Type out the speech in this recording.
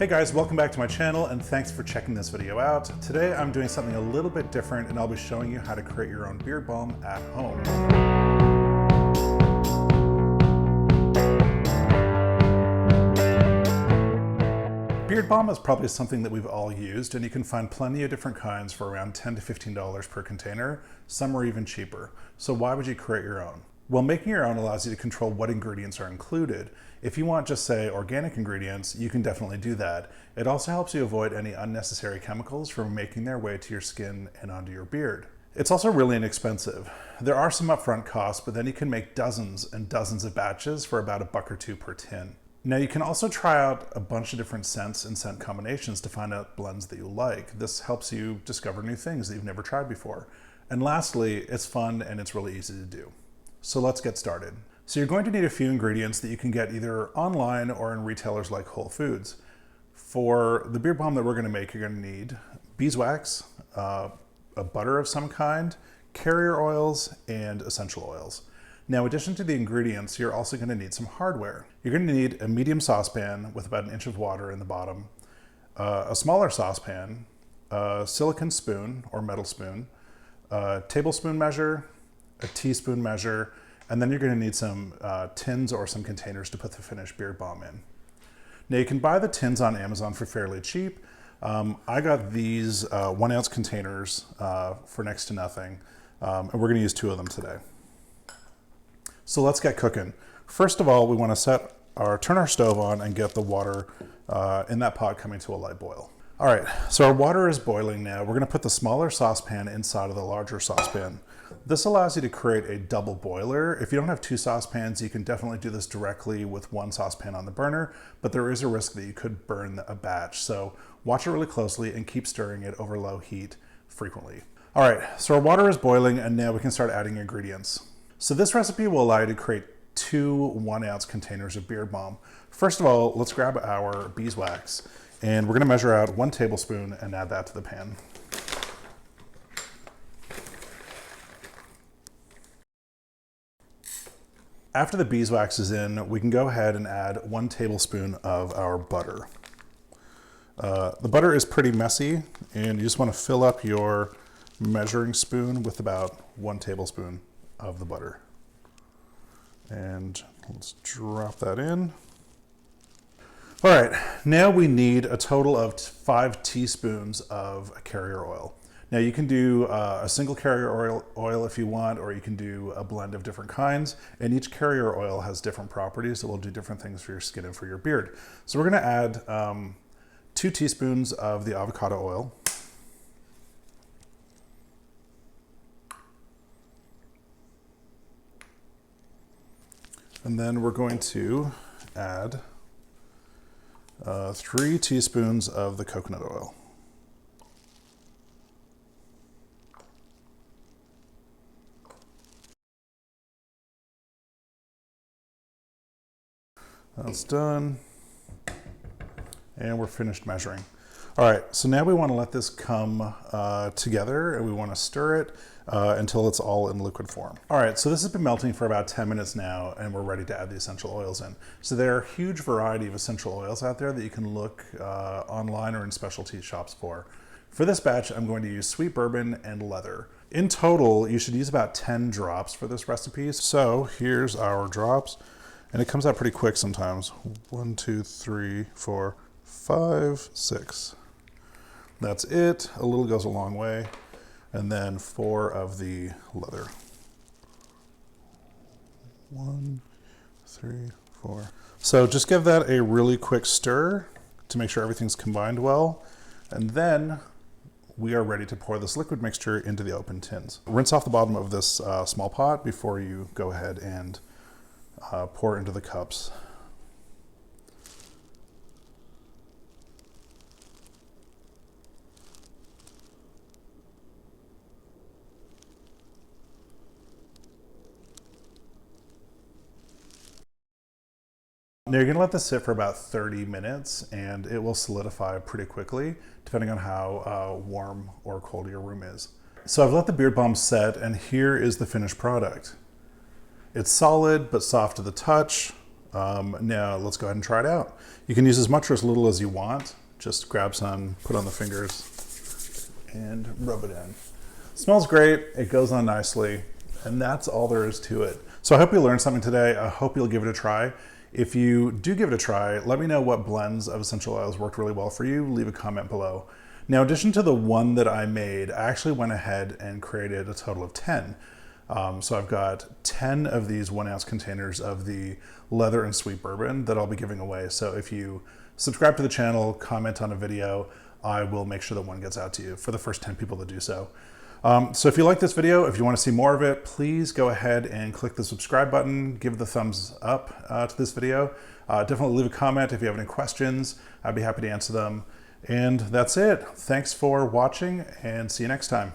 Hey guys, welcome back to my channel and thanks for checking this video out. Today I'm doing something a little bit different and I'll be showing you how to create your own beard balm at home. Beard balm is probably something that we've all used, and you can find plenty of different kinds for around $10 to $15 per container. Some are even cheaper. So why would you create your own? Well, making your own allows you to control what ingredients are included. If you want just say organic ingredients, you can definitely do that. It also helps you avoid any unnecessary chemicals from making their way to your skin and onto your beard. It's also really inexpensive. There are some upfront costs, but then you can make dozens and dozens of batches for about $1 or $2 per tin. Now you can also try out a bunch of different scents and scent combinations to find out blends that you like. This helps you discover new things that you've never tried before. And lastly, it's fun and it's really easy to do. So let's get started. So you're going to need a few ingredients that you can get either online or in retailers like Whole Foods. For the beard balm that we're going to make, you're going to need beeswax, a butter of some kind, carrier oils, and essential oils. Now, in addition to the ingredients, you're also going to need some hardware. You're going to need a medium saucepan with about 1 inch of water in the bottom, a smaller saucepan, a silicone spoon or metal spoon, a tablespoon measure, a teaspoon measure, and then you're going to need some tins or some containers to put the finished beard balm in. Now, you can buy the tins on Amazon for fairly cheap. I got these 1 ounce containers for next to nothing, and we're going to use 2 of them today. So let's get cooking. First of all, we want to turn our stove on and get the water in that pot coming to a light boil. All right, so our water is boiling now. We're going to put the smaller saucepan inside of the larger saucepan. This allows you to create a double boiler. If you don't have 2 saucepans, you can definitely do this directly with 1 saucepan on the burner, but there is a risk that you could burn a batch. So watch it really closely and keep stirring it over low heat frequently. All right, so our water is boiling and now we can start adding ingredients. So this recipe will allow you to create 2 1 ounce containers of beard balm. First of all, let's grab our beeswax and we're going to measure out 1 tablespoon and add that to the pan. After the beeswax is in, we can go ahead and add 1 tablespoon of our butter. The butter is pretty messy and you just want to fill up your measuring spoon with about 1 tablespoon of the butter. And let's drop that in. All right, now we need a total of 5 teaspoons of carrier oil. Now you can do a single carrier oil if you want, or you can do a blend of different kinds, and each carrier oil has different properties that will do different things for your skin and for your beard. So we're gonna add 2 teaspoons of the avocado oil. And then we're going to add 3 teaspoons of the coconut oil. That's done. And we're finished measuring. All right, so now we want to let this come together and we want to stir it until it's all in liquid form. All right, so this has been melting for about 10 minutes now and we're ready to add the essential oils in. So there are a huge variety of essential oils out there that you can look online or in specialty shops for. For this batch, I'm going to use sweet bourbon and leather. In total, you should use about 10 drops for this recipe. So here's our drops, and it comes out pretty quick sometimes. 1, 2, 3, 4, 5, 6. That's it. A little goes a long way. And then 4 of the leather. 1, 3, 4. So just give that a really quick stir to make sure everything's combined well. And then we are ready to pour this liquid mixture into the open tins. Rinse off the bottom of this small pot before you go ahead and pour into the cups. Now you're going to let this sit for about 30 minutes and it will solidify pretty quickly depending on how warm or cold your room is. So I've let the beard balm set and here is the finished product. It's solid but soft to the touch. Now let's go ahead and try it out. You can use as much or as little as you want. Just grab some, put on the fingers, and rub it in. Smells great, it goes on nicely, and that's all there is to it. So I hope you learned something today. I hope you'll give it a try. If you do give it a try, let me know what blends of essential oils worked really well for you. Leave a comment below. Now, in addition to the one that I made, I actually went ahead and created a total of 10. So I've got 10 of these 1 ounce containers of the leather and sweet bourbon that I'll be giving away. So if you subscribe to the channel, comment on a video, I will make sure that one gets out to you for the first 10 people to do so. So if you like this video, if you want to see more of it, please go ahead and click the subscribe button, give the thumbs up to this video. Definitely leave a comment if you have any questions. I'd be happy to answer them. And that's it. Thanks for watching and see you next time.